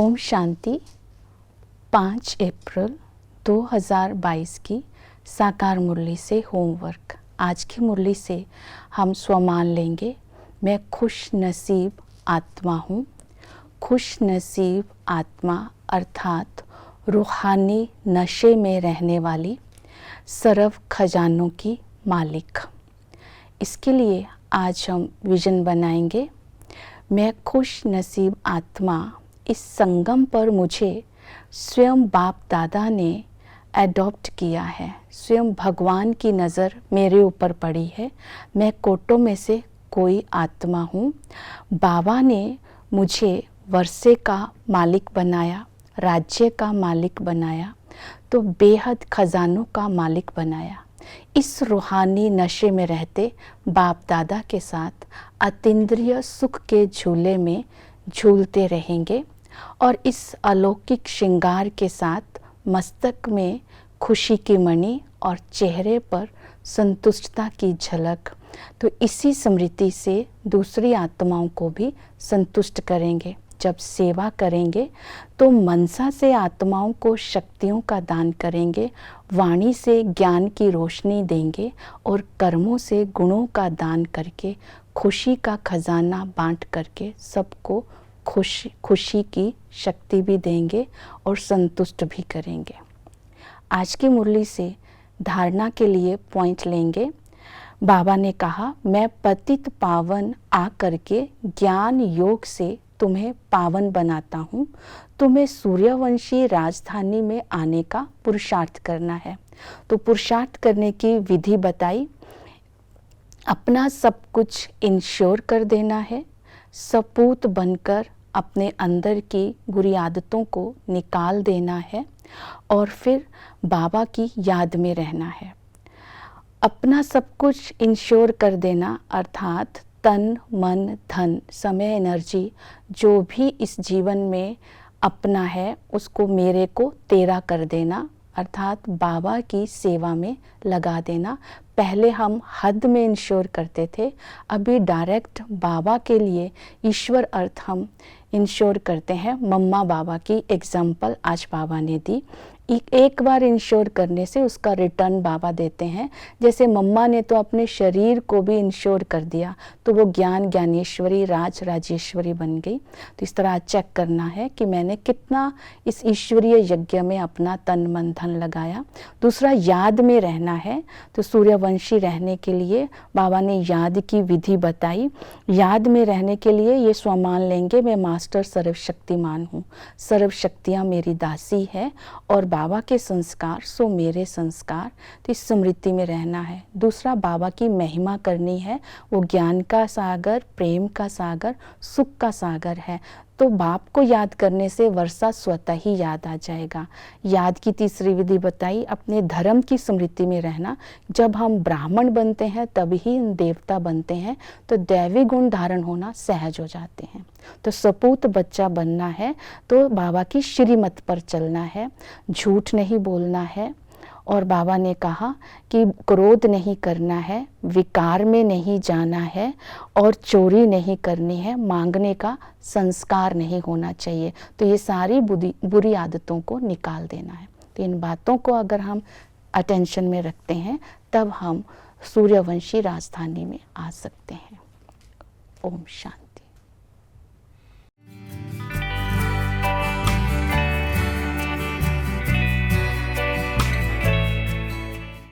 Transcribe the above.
ओम शांति। 5 अप्रैल 2022 की साकार मुरली से होमवर्क। आज की मुरली से हम स्वमान लेंगे, मैं खुश नसीब आत्मा हूँ। खुश नसीब आत्मा अर्थात रूहानी नशे में रहने वाली, सर्व खजानों की मालिक। इसके लिए आज हम विजन बनाएंगे, मैं खुश नसीब आत्मा। इस संगम पर मुझे स्वयं बाप दादा ने एडॉप्ट किया है। स्वयं भगवान की नज़र मेरे ऊपर पड़ी है। मैं कोटों में से कोई आत्मा हूँ। बाबा ने मुझे वर्षे का मालिक बनाया, राज्य का मालिक बनाया, तो बेहद खजानों का मालिक बनाया। इस रूहानी नशे में रहते बाप दादा के साथ अतीन्द्रिय सुख के झूले में झूलते रहेंगे और इस अलौकिक श्रृंगार के साथ मस्तक में खुशी की मणि और चेहरे पर संतुष्टता की झलक। तो इसी स्मृति से दूसरी आत्माओं को भी संतुष्ट करेंगे। जब सेवा करेंगे तो मनसा से आत्माओं को शक्तियों का दान करेंगे, वाणी से ज्ञान की रोशनी देंगे और कर्मों से गुणों का दान करके खुशी का खजाना बांट करके सबको खुशी की शक्ति भी देंगे और संतुष्ट भी करेंगे। आज की मुरली से धारणा के लिए पॉइंट लेंगे। बाबा ने कहा, मैं पतित पावन आ करके ज्ञान योग से तुम्हें पावन बनाता हूँ। तुम्हें सूर्यवंशी राजधानी में आने का पुरुषार्थ करना है। तो पुरुषार्थ करने की विधि बताई, अपना सब कुछ इंश्योर कर देना है, सपूत बनकर अपने अंदर की बुरी आदतों को निकाल देना है और फिर बाबा की याद में रहना है। अपना सब कुछ इंश्योर कर देना अर्थात तन मन धन समय एनर्जी जो भी इस जीवन में अपना है उसको मेरे को तेरा कर देना अर्थात बाबा की सेवा में लगा देना। पहले हम हद में इंश्योर करते थे, अभी डायरेक्ट बाबा के लिए ईश्वर अर्थ हम इंश्योर करते हैं। मम्मा बाबा की एग्जाम्पल आज बाबा ने दी। एक बार इंश्योर करने से उसका रिटर्न बाबा देते हैं। जैसे मम्मा ने तो अपने शरीर को भी इंश्योर कर दिया तो वो ज्ञान ज्ञानेश्वरी राजेश्वरी बन गई। तो इस तरह चेक करना है कि मैंने कितना इस ईश्वरीय यज्ञ में अपना तन मन धन लगाया। दूसरा याद में रहना है। तो सूर्यवंशी रहने के लिए बाबा ने याद की विधि बताई। याद में रहने के लिए ये स्वमान लेंगे, मैं मास्टर सर्वशक्तिमान हूँ, सर्व शक्तियाँ मेरी दासी है और बाबा के संस्कार सो मेरे संस्कार। तो इस स्मृति में रहना है। दूसरा बाबा की महिमा करनी है। वो ज्ञान का सागर, प्रेम का सागर, सुख का सागर है। तो बाप को याद करने से वर्षा स्वतः ही याद आ जाएगा। याद की तीसरी विधि बताई, अपने धर्म की स्मृति में रहना। जब हम ब्राह्मण बनते हैं तभी हम देवता बनते हैं, तो दैवी गुण धारण होना सहज हो जाते हैं। तो सपूत बच्चा बनना है तो बाबा की श्रीमत पर चलना है, झूठ नहीं बोलना है। और बाबा ने कहा कि क्रोध नहीं करना है, विकार में नहीं जाना है और चोरी नहीं करनी है, मांगने का संस्कार नहीं होना चाहिए। तो ये सारी बुरी आदतों को निकाल देना है। तो इन बातों को अगर हम अटेंशन में रखते हैं तब हम सूर्यवंशी राजधानी में आ सकते हैं। ओम शांति।